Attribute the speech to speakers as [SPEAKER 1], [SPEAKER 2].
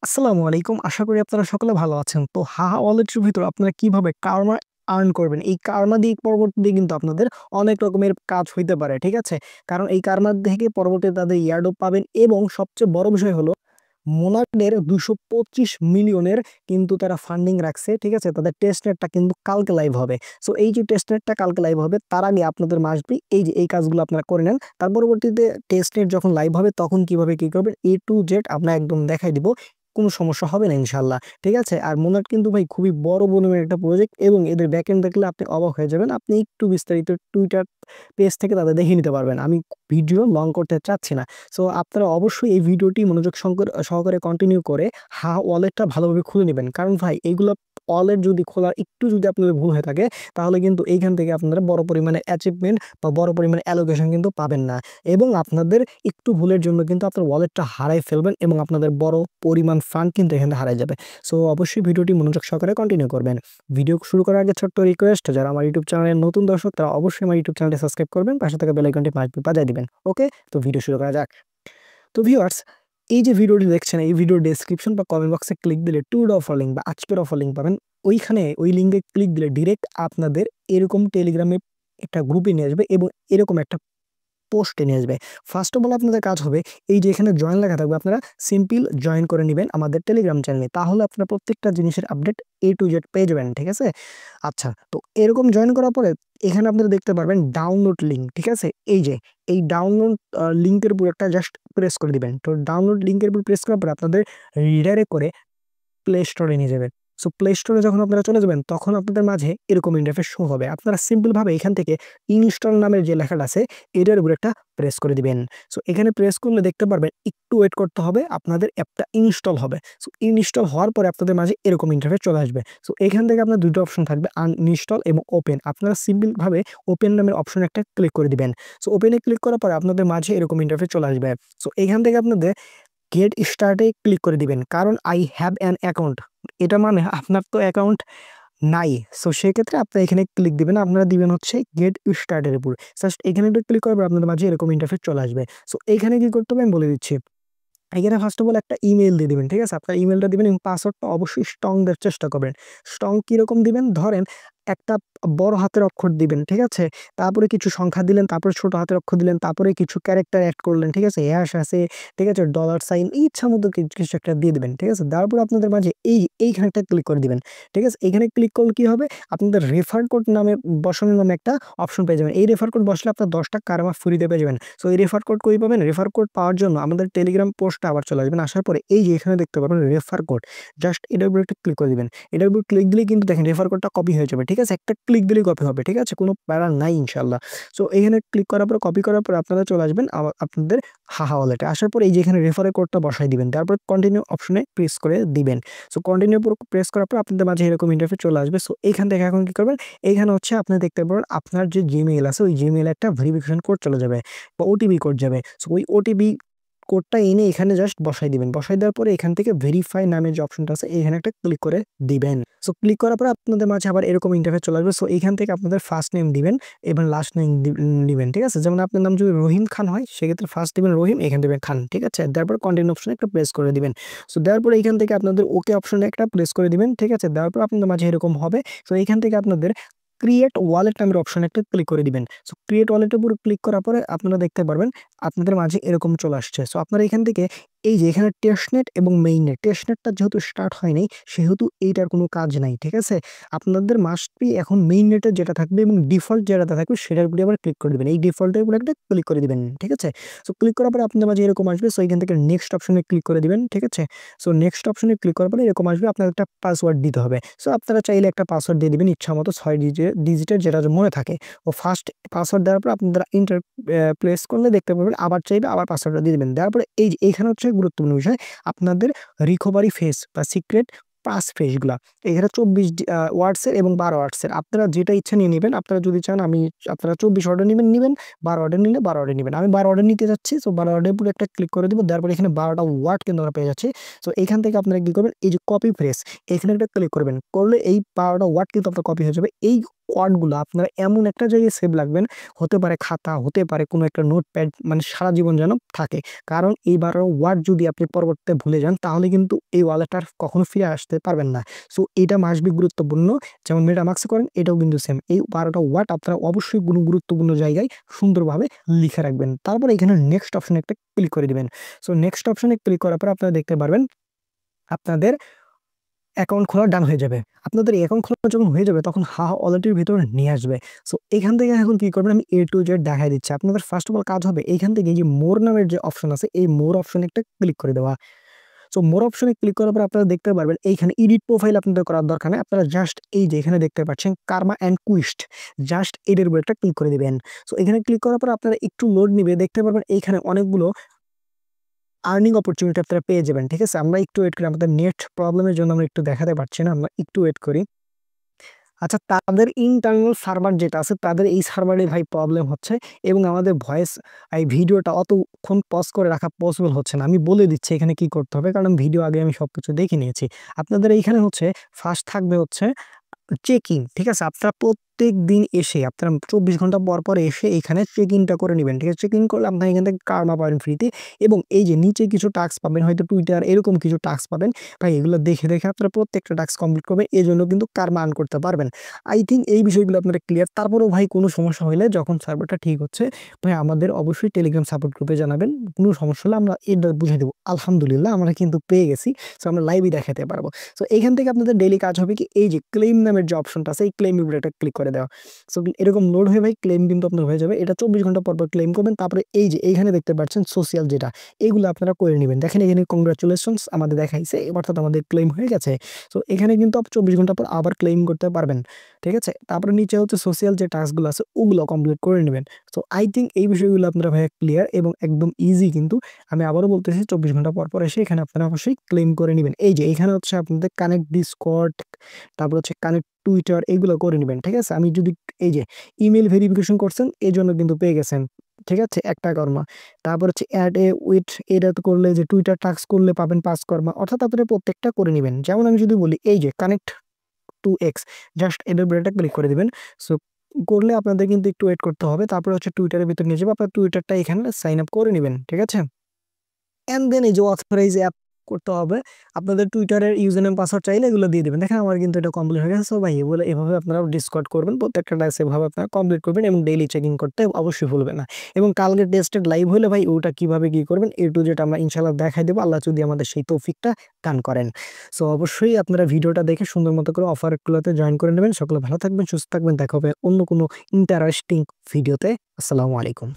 [SPEAKER 1] আসসালামু আলাইকুম। আশা করি আপনারা সকলে ভালো আছেন। তো হাহা ওয়ালেটের ভিতর আপনারা কিভাবে কার্মা আর্ন করবেন? এই কার্মা দিয়ে পরবর্তীতে কিন্তু আপনাদের অনেক রকমের কাজ হইতে পারে। ঠিক আছে? কারণ এই কার্মা থেকে পরবর্তীতে তাদের এয়ারড্রপ পাবেন এবং সবচেয়ে বড় বিষয় হলো মোনার্কের ২২৫ মিলিয়নের কিন্তু তারা ফান্ডিং রাখছে। ঠিক আছে? তাদের টেস্টনেটটা কিন্তু কালকে লাইভ হবে। সো এই যে টেস্টনেটটা কালকে লাইভ হবে তার আগে আপনাদের মাস্ট বি এই যে এই কাজগুলো আপনারা করে নেন। তার পরবর্তীতে টেস্টনেট যখন লাইভ হবে তখন কিভাবে কি করবেন A to Z আমরা একদম দেখাই দিব। কোনো সমস্যা হবে না ইনশাআল্লাহ। ঠিক আছে? আর মোনার্ক কিন্তু ভাই খুবই বড় ভলিউমের একটা প্রজেক্ট এবং এদের ব্যাকএন্ড দেখলে আপনি অবাক হয়ে যাবেন। আপনি একটু বিস্তারিত টুইটার পেজ থেকে তাদের দেখে নিতে পারবেন। আমি ভিডিও লং করতে চাচ্ছি না। সো আপনারা অবশ্যই এই ভিডিওটি মনোযোগ সহকারে কন্টিনিউ করে ওয়ালেটটা ভালোভাবে খুলে নিবেন। কারণ ভাই এইগুলো ওয়ালেট যদি খোলা একটু যদি আপনাদের ভুল হয়ে থাকে তাহলে কিন্তু এইখান থেকে আপনারা বড় পরিমাণে অ্যাচিভমেন্ট বা বড় পরিমাণে অ্যালোকেশন কিন্তু পাবেন না এবং আপনাদের একটু ভুলের জন্য কিন্তু আপনার ওয়ালেটটা হারাই ফেলবেন এবং আপনাদের বড় পরিমাণ ফান্ড কিন্তু এখানে হারাই যাবে। সো অবশ্যই ভিডিওটি মনোযোগ সহকারে কন্টিনিউ করবেন। ভিডিও শুরু করার আগে ছোট্ট রিকোয়েস্ট, যারা আমার ইউটিউব চ্যানেলের নতুন দর্শক তারা অবশ্যই আমার ইউটিউব চ্যানেলটি সাবস্ক্রাইব করবেন, পাশে থাকা বেল আইকনটি বাজিয়ে দিবেন। ওকে, তো ভিডিও শুরু করা যাক। তো ভিউয়ার্স, এই যে ভিডিওটি দেখছেন এই ভিডিওর ডেসক্রিপশন বা কমেন্ট বক্সে ক্লিক দিলে টুড অফার লিঙ্ক বা আজকের অফার লিঙ্ক পাবেন। ওইখানে ওই লিঙ্কে ক্লিক দিলে ডিরেক্ট আপনাদের এরকম টেলিগ্রামে একটা গ্রুপে নিয়ে আসবে এবং এরকম একটা পোস্টে নিয়ে আসবে। ফার্স্ট অফ অল আপনাদের কাজ হবে এই যে এখানে জয়েন লেখা থাকবে, আপনারা সিম্পল জয়েন করে নেবেন আমাদের টেলিগ্রাম চ্যানেলে। তাহলে আপনারা প্রত্যেকটা জিনিসের আপডেট A to Z পেয়ে যাবেন। ঠিক আছে? আচ্ছা, তো এরকম জয়েন করার পরে এখানে আপনারা দেখতে পারবেন ডাউনলোড লিঙ্ক। ঠিক আছে? এই যে এই ডাউনলোড লিঙ্কের উপর একটা জাস্ট প্রেস করে দিবেন। তো ডাউনলোড লিঙ্কের উপর প্রেস করার পরে আপনাদের রিডাইরেক্ট করে প্লে স্টোরে নিয়ে যাবে। সো প্লে স্টোরে যখন আপনারা চলে যাবেন তখন আপনাদের মাঝে এরকম ইন্টারফেস শো হবে। আপনারা সিম্পল ভাবে এখান থেকে ইনস্টল নামের যে লেখাটা আছে এটার উপর একটা প্রেস করে দিবেন। সো এখানে প্রেস করলে দেখতে পারবেন একটু ওয়েট করতে হবে, আপনাদের অ্যাপটা ইনস্টল হবে। সো ইনস্টল হওয়ার পরে আপনাদের মাঝে এরকম ইন্টারফেস চলে আসবে। সো এখান থেকে আপনার দুটো অপশন থাকবে, আনইনস্টল এবং ওপেন। আপনারা সিম্পল ভাবে ওপেন নামের অপশন একটা ক্লিক করে দিবেন। সো ওপেনে ক্লিক করার পরে আপনাদের মাঝে এরকম ইন্টারফেস চলে আসবে। সো এখান থেকে আপনাদের গেট স্টার্টে ক্লিক করে দিবেন, কারণ আই হ্যাভ অ্যান অ্যাকাউন্ট, এটা মানে আপনার তো অ্যাকাউন্ট নাই। সো সেক্ষেত্রে আপনারা এখানে ক্লিক দিবেন, আপনারা দিবেন হচ্ছে গেট স্টার্টের উপর। জাস্ট এখানে একটু ক্লিক করবে আপনাদের মাঝে এরকম ইন্টারফেস চলে আসবে। সো এইখানে কি করতে হবে আমি বলে দিচ্ছি। এখানে ফার্স্ট অফ অল একটা ইমেইল দিয়ে দিবেন। ঠিক আছে? আপনার ইমেইলটা দিবেন এবং পাসওয়ার্ডটা অবশ্যই স্ট্রং দেওয়ার চেষ্টা করবেন। স্ট্রং কিরকম দিবেন? ধরেন একটা বড় হাতের অক্ষর দিবেন। ঠিক আছে? তারপরে কিছু সংখ্যা দিলেন, তারপরে ছোট হাতের অক্ষর দিলেন, তারপরে কিছু ক্যারেক্টার এড করলেন। ঠিক আছে? হ্যাশ আছে, ঠিক আছে? ডলার সাইন ইচ্ছা মতো কিছু একটা দিয়ে দিবেন। ঠিক আছে? তারপর আপনাদের মাঝে এইখানেটা ক্লিক করে দিবেন। ঠিক আছে? এখানে ক্লিক করলে কি হবে? আপনাদের রেফার কোড নামে বসানোর নামে একটা অপশন পেয়ে যাবেন। এই রেফার কোড বসলে আপনার ১০ টা কারমা ফ্রিতে পেয়ে যাবেন। সো এই রেফার কোড কই পাবেন? রেফার কোড পাওয়ার জন্য আমাদের টেলিগ্রাম পোস্টে আবার চলে আসবেন। আসার পরে এই যে এখানে দেখতে পাবেন রেফার কোড, জাস্ট এটার উপর একটা ক্লিক করে দিবেন। এটার উপর ক্লিক দিলেই কিন্তু দেখেন রেফার কোডটা কপি হয়ে যাবে। ঠিক আছে? একটা ক্লিক দিলেই কপি হবে। ঠিক আছে? কোনো প্যারা নাই ইনশাআল্লাহ। সো এখানে ক্লিক করার পর কপি করার পর আপনারা চলে আসবেন আপনাদের হাহা ওয়ালেটে। আসার পর এই যে এখানে রেফারের কোডটা বসাই দিবেন। তারপর কন্টিনিউ অপশনে প্রেস করে দিবেন। সো কন্টিনিউ উপর প্রেস করার পর আপনাদের মাঝে এরকম ইন্টারফেস চলে আসবে। সো এইখান থেকে এখন কি করবেন? এইখানে হচ্ছে আপনি দেখতে পারবেন আপনার যে জিমেইল আছে ওই জিমেইলে একটা ভেরিফিকেশন কোড চলে যাবে বা ওটিপি কোড যাবে। সো ওই ওটিপি কোডটা এনে এখানে জাস্ট বসাই দিবেন। বসাই দেওয়ার পরে এখান থেকে ভেরিফাই নামের যে অপশনটা আছে এখানে একটা ক্লিক করে দিবেন। সো ক্লিক করার পরে আপনাদের মাঝে আবার এরকম ইন্টারফেস চলে আসবে। সো এখান থেকে আপনাদের ফার্স্ট নেম দিবেন এবং লাস্ট নেম দিবেন। ঠিক আছে? যেমন আপনার নাম যদি রহিম খান হয় সেক্ষেত্রে ফার্স্ট দিবেন রহিম, এখানে দিবেন খান। ঠিক আছে? তারপর কন্টিনিউ অপশনে একটা প্রেস করে দিবেন। সো দেওয়ার পরে এখান থেকে আপনাদের ওকে অপশনে একটা প্রেস করে দিবেন। ঠিক আছে? দেওয়ার পর আপনাদের মাঝে এরকম হবে। সো এখান থেকে আপনাদের ক্রিয়েট ওয়ালেট নামের অপশনে একটা ক্লিক করে দিবেন। সো ক্রিয়েট ওয়ালেটের উপর ক্লিক করার পরে আপনারা দেখতে পারবেন আপনাদের মাঝে এরকম চলে আসছে। সো আপনারা এখান থেকে এই যে এখানে টেস্টনেট এবং মেইননেট, টেস্টনেটটা যেহেতু স্টার্ট হয় নাই সেহেতু এইটার কোনো কাজ নাই। ঠিক আছে? আপনাদের মাস্ট বি এখন মেইননেটের যেটা থাকবে এবং ডিফল্ট যেটা থাকবে সেটার উপরে আবার ক্লিক করে দিবেন। এই ডিফল্টের উপরে একটা ক্লিক করে দিবেন। ঠিক আছে? সো ক্লিক করার পরে আপনাদের মাঝে এরকম আসবে। সো এখান থেকে নেক্সট অপশনে ক্লিক করে দিবেন। ঠিক আছে? সো নেক্সট অপশনে ক্লিক করার পরে এরকম আসবে, আপনার একটা পাসওয়ার্ড দিতে হবে। সো আপনারা চাইলে একটা পাসওয়ার্ড দিয়ে দিবেন ইচ্ছামতো ৬ ডিজিটের যেটা মনে থাকে। ও ফার্স্ট পাসওয়ার্ড দেওয়ার পর আপনারা এন্টার প্রেস করলে দেখতে পাবেন আবার চাইবে আবার পাসওয়ার্ডটা দিয়ে দিবেন। দেওয়ার পরে এই যে এইখানে হচ্ছে গুরুত্বপূর্ণ বিষয়, আপনাদের রিকভারি ফেস বা সিক্রেট পাস ফেসগুলা এখানে ২৪ ওয়ার্ডসের এবং ১২ ওয়ার্ডসের আপনারা যেটা ইচ্ছা নিয়ে নিবেন। আপনারা যদি চান আপনারা ২৪ অর্ডার নিবেন, ১২ অর্ডার নিলে ১২ অর্ডার নিবেন। আমি ১২ অর্ডার নিতে যাচ্ছি। সো ১২ অর্ডারের উপরে একটা ক্লিক করে দিব। দেওয়ার পরে এখানে ১২টা ওয়ার্ড কিন্তু আমরা পেয়ে যাচ্ছি। সো এখান থেকে আপনারা কি করবেন? এই যে কপি ফ্রেস এখানে একটা ক্লিক করবেন। করলে এই ১২টা ওয়ার্ড কিন্তু আপনার কপি হয়ে যাবে। এই ওয়ার্ডগুলো আপনারা এমন একটা জায়গায় সেভ রাখবেন, হতে পারে খাতা, হতে পারে কোনো একটা নোটপ্যাড, মানে সারা জীবন যেন থাকে। কারণ এই 12 ওয়ার্ড যদি আপনি পরবর্তীতে ভুলে যান তাহলে কিন্তু এই ওয়ালেট আর কখনো ফিরে আসতে পারবেন না। সো এটা মাস্ট বি গুরুত্বপূর্ণ। যেমন মেটামাক্সে করেন এটাও কিন্তু সেম। এই 12টা ওয়ার্ড আপনারা অবশ্যই কোনো গুরুত্বপূর্ণ জায়গায় সুন্দরভাবে লিখে রাখবেন। তারপর এখানে নেক্সট অপশনে একটা ক্লিক করে দিবেন। সো নেক্সট অপশনে ক্লিক করার পর আপনারা দেখতে পারবেন আপনাদের অ্যাকাউন্ট খোলা ডান হয়ে যাবে। আপনাদের অ্যাকাউন্ট খোলা যখন হয়ে যাবে তখন হাহা ওয়ালেটের ভিতরে নিয়ে আসবে। সো এখান থেকে এখন কি করবেন আমি A to Z দেখায় দিচ্ছি। আপনাদের ফার্স্ট অফ অল কাজ হবে এইখান থেকে এই যে মোর নামের যে অপশন আছে এই মোর অপশনে একটা ক্লিক করে দেওয়া। সো মোর অপশনে ক্লিক করার পর আপনারা দেখতে পারবেন এইখানে এডিট প্রোফাইল আপনাদের করার দরকার নেই। আপনারা জাস্ট এই যে এখানে দেখতে পাচ্ছেন কার্মা এন্ড কুইস্ট, জাস্ট এর উপর একটা ক্লিক করে দিবেন। সো এখানে ক্লিক করার পর আপনারা একটু লোড নিবে, দেখতে পারবেন এইখানে অনেকগুলো আর্নিং অপরচুনিটি আপনারা পেয়ে যাবেন। ঠিক আছে? আমরা একটু ওয়েট করি, আমাদের নেট প্রবলেমের জন্য আমরা একটু দেখাতে পারছি না, আমরা একটু ওয়েট করি। আচ্ছা, তাদের ইন্টারনাল সার্ভার যেটা আছে তাদের এই সার্ভারে ভাই প্রবলেম হচ্ছে এবং আমাদের ভয়েস এই ভিডিওটা অতক্ষণ পজ করে রাখা পসিবল হচ্ছে না। আমি বলে দিচ্ছি এখানে কি করতে হবে, কারণ ভিডিও আগে আমি সবকিছু দেখে নিয়েছি। আপনাদের এইখানে হচ্ছে ফার্স্ট থাকবে হচ্ছে চেক-ইন, ঠিক আছে? আপনারা প্রত্যেকদিন এসে আপনারা 24 ঘন্টা পর, পর এসে এখানে চেক-ইনটা করে নিবেন, ঠিক আছে? চেক-ইন করলে আপনারা এখান থেকে কার্মা পাবেন ফ্রিতে এবং এই যে নিচে কিছু টাস্ক পাবেন, হয়তো টুইটার এরকম কিছু টাস্ক পাবেন। ভাই এগুলো দেখে, দেখে আপনারা প্রত্যেকটা টাস্ক কমপ্লিট করবেন। এজন্য কিন্তু কার্মা আর্ন করতে পারবেন। আই থিংক এই বিষয়গুলো আপনারা ক্লিয়ার। তারপরেও ভাই কোনো সমস্যা হইলে যখন সার্ভারটা ঠিক হচ্ছে, ভাই আমাদের অবশ্যই টেলিগ্রাম সাপোর্ট গ্রুপে জানাবেন। কোনো সমস্যা হলে আমরা এটা বুঝিয়ে দেব। আলহামদুলিল্লাহ আমরা কিন্তু পেয়ে গেছি। সো আমরা লাইভই দেখাতে পারবো। সো এখান থেকে আপনাদের ডেইলি কাজ হবে কি, এই যে ক্লেম নামের যে অপশনটা আছে এই ক্লেম উপরে একটা ক্লিক করে দেওয়া। সো এরকম লোড হয়ে ভাই ক্লেম কিন্তু আপনার হয়ে যাবে। এটা 24 ঘন্টা পর, পর ক্লেম করবেন। তারপরে এই যে এইখানে দেখতে পাচ্ছেন সোশ্যাল যেটা, এগুলো আপনারা করে নিবেন। দেখেন এখানে কংগ্রাচুলেশনস আমাদের দেখাইছে, অর্থাৎ আমাদের ক্লেম হয়ে গেছে। সো এখানে কিন্তু 24 ঘন্টা পর আবার ক্লেম করতে পারবেন। ঠিক আছে? তারপরে নিচে হচ্ছে সোশ্যাল যে টাস্কগুলো আছে ওগুলো কমপ্লিট করে নেবেন। সো আই থিংক এই বিষয়গুলো আপনারা ভাইয়া ক্লিয়ার এবং একদম ইজি কিন্তু। আমি আবারও বলতেছি 24 ঘন্টা পর, পর এসে এখানে আপনারা অবশ্যই ক্লেম করে নিবেন। এই যে এখানে হচ্ছে আপনাদের কানেক্ট ডিসকর্ড, তারপর হচ্ছে কানেক্ট টুইটার, এগুলো করে নিবেন। ঠিক আছে? আমি যদি এই যে ইমেইল ভেরিফিকেশন করছেন এজন্য কিন্তু পেয়ে গেছেন। ঠিক আছে? একটা কর্মা। তারপর হচ্ছে এড এ উইথ, এটা তো করলে যে টুইটার টাস্ক করলে পাবেন 5 কর্মা। অর্থাৎ আপনারা প্রত্যেকটা করে নিবেন। যেমন আমি যদি বলি এই যে কানেক্ট টু এক্স, জাস্ট এটার উপরে একটা ক্লিক করে দিবেন। সো করলে আপনাদের কিন্তু একটু ওয়েট করতে হবে। তারপরে হচ্ছে টুইটারের ভিতর নিয়ে যাবে। আপনার টুইটারটা এখানে সাইন আপ করে নিবেন। ঠিক আছে? এন্ড দেন এই যে অথরাইজ অ্যাপ করতে হবে। আপনাদের টুইটারের ইউজার নেম পাসওয়ার্ড চাইলে এগুলো দিয়ে দিবেন। দেখেন আমার কিন্তু এটা কমপ্লিট হয়ে গেছে। সো ভাই এভাবে আপনারা ডিসকর্ড করবেন, প্রত্যেকটা টাস্ক এভাবে আপনারা কমপ্লিট করবেন এবং ডেইলি চেকিং করতে অবশ্যই ভুলবেন না। এবং কালকে টেস্টেড লাইভ হলে ভাই ওটা কিভাবে কি করবেন A to Z আমরা ইনশাআল্লাহ দেখাই দেব, আল্লাহ যদি আমাদের সেই তৌফিকটা দান করেন। সো অবশ্যই আপনারা ভিডিওটা দেখে সুন্দর মতো করে অফারগুলোতে জয়েন করে নেবেন। সকলে ভালো থাকবেন, সুস্থ থাকবেন। দেখা হবে অন্য কোনো ইন্টারেস্টিং ভিডিওতে। আসসালামু আলাইকুম।